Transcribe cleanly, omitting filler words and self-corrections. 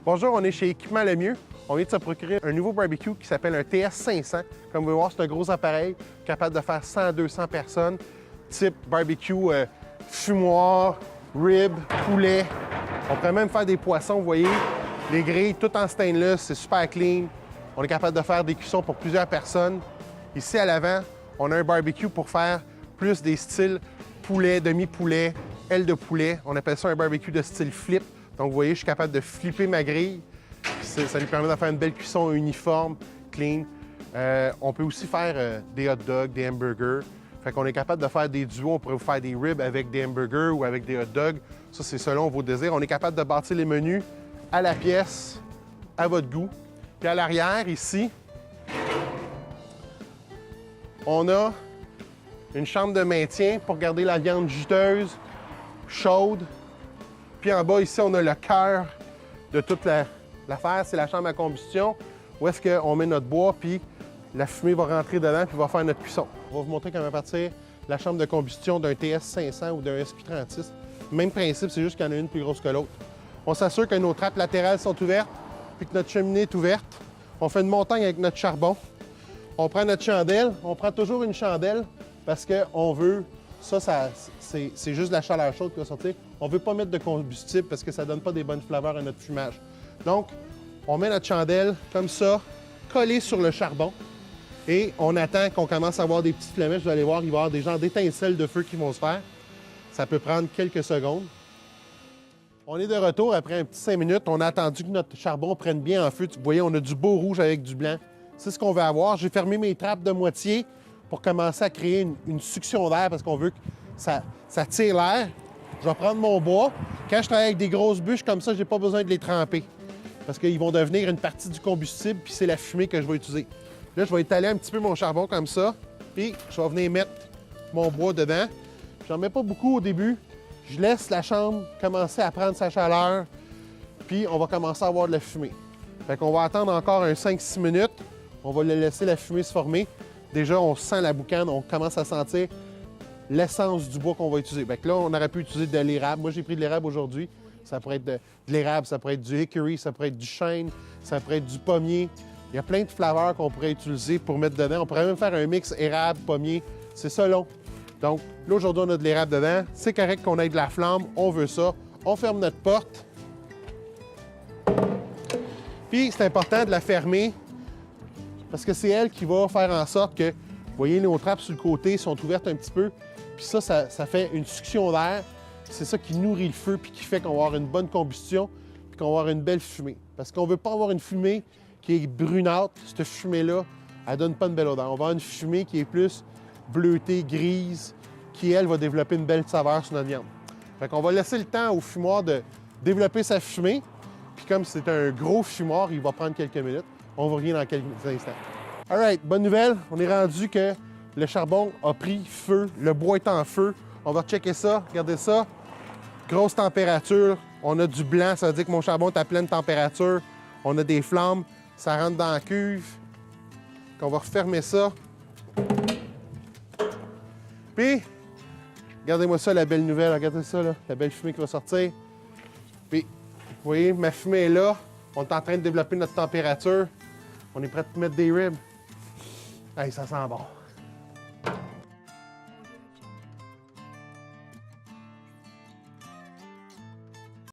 Bonjour, on est chez Équipement Lemieux. On vient de se procurer un nouveau barbecue qui s'appelle un TS500. Comme vous pouvez voir, c'est un gros appareil capable de faire 100-200 personnes. Type barbecue fumoir, rib, poulet. On pourrait même faire des poissons, vous voyez. Les grilles, tout en stainless, c'est super clean. On est capable de faire des cuissons pour plusieurs personnes. Ici, à l'avant, on a un barbecue pour faire plus des styles poulet, demi-poulet, aile de poulet. On appelle ça un barbecue de style flip. Donc, vous voyez, je suis capable de flipper ma grille. Ça lui permet de faire une belle cuisson uniforme, clean. On peut aussi faire des hot dogs, des hamburgers. Fait qu'on est capable de faire des duos. On pourrait vous faire des ribs avec des hamburgers ou avec des hot dogs. Ça, c'est selon vos désirs. On est capable de bâtir les menus à la pièce, à votre goût. Puis à l'arrière, ici, on a une chambre de maintien pour garder la viande juteuse, chaude. Puis en bas, ici, on a le cœur de toute l'affaire. C'est la chambre à combustion où est-ce qu'on met notre bois, puis la fumée va rentrer dedans, puis va faire notre cuisson. On va vous montrer comment partir la chambre de combustion d'un TS500 ou d'un SQ36. Même principe, c'est juste qu'il y en a une plus grosse que l'autre. On s'assure que nos trappes latérales sont ouvertes, puis que notre cheminée est ouverte. On fait une montagne avec notre charbon. On prend notre chandelle. On prend toujours une chandelle parce qu'on veut... Ça c'est juste la chaleur chaude qui va sortir. On ne veut pas mettre de combustible parce que ça ne donne pas des bonnes flaveurs à notre fumage. Donc, on met notre chandelle comme ça, collée sur le charbon. Et on attend qu'on commence à avoir des petites flamèches. Vous allez voir, il va y avoir des genres d'étincelles de feu qui vont se faire. Ça peut prendre quelques secondes. On est de retour après un petit 5 minutes. On a attendu que notre charbon prenne bien en feu. Vous voyez, on a du beau rouge avec du blanc. C'est ce qu'on veut avoir. J'ai fermé mes trappes de moitié pour commencer à créer une succion d'air parce qu'on veut que ça tire l'air. Je vais prendre mon bois. Quand je travaille avec des grosses bûches comme ça, je n'ai pas besoin de les tremper parce qu'ils vont devenir une partie du combustible, puis c'est la fumée que je vais utiliser. Là, je vais étaler un petit peu mon charbon comme ça, puis je vais venir mettre mon bois dedans. J'en mets pas beaucoup au début. Je laisse la chambre commencer à prendre sa chaleur, puis on va commencer à avoir de la fumée. Fait qu'on va attendre encore un 5-6 minutes. On va laisser la fumée se former. Déjà, on sent la boucane, on commence à sentir l'essence du bois qu'on va utiliser. Fait que là, on aurait pu utiliser de l'érable. Moi, j'ai pris de l'érable aujourd'hui. Ça pourrait être de l'érable, ça pourrait être du hickory, ça pourrait être du chêne, ça pourrait être du pommier. Il y a plein de flaveurs qu'on pourrait utiliser pour mettre dedans. On pourrait même faire un mix érable-pommier. C'est ça long. Donc, là, aujourd'hui, on a de l'érable dedans. C'est correct qu'on ait de la flamme. On veut ça. On ferme notre porte. Puis, c'est important de la fermer parce que c'est elle qui va faire en sorte que, vous voyez, nos trappes sur le côté sont ouvertes un petit peu. Puis ça fait une succion d'air. C'est ça qui nourrit le feu puis qui fait qu'on va avoir une bonne combustion puis qu'on va avoir une belle fumée. Parce qu'on ne veut pas avoir une fumée qui est brunâtre. Cette fumée-là, elle ne donne pas une belle odeur. On va avoir une fumée qui est plus bleutée, grise, qui, elle, va développer une belle saveur sur notre viande. Fait qu'on va laisser le temps au fumoir de développer sa fumée. Puis comme c'est un gros fumoir, il va prendre quelques minutes. On va revenir dans quelques instants. All right, bonne nouvelle. On est rendu que le charbon a pris feu. Le bois est en feu. On va checker ça. Regardez ça. Grosse température. On a du blanc. Ça veut dire que mon charbon est à pleine température. On a des flammes. Ça rentre dans la cuve. On va refermer ça. Puis, regardez-moi ça, la belle nouvelle. Regardez ça, là, la belle fumée qui va sortir. Puis, vous voyez, ma fumée est là. On est en train de développer notre température. On est prêt à mettre des ribs. Hey, ça sent bon.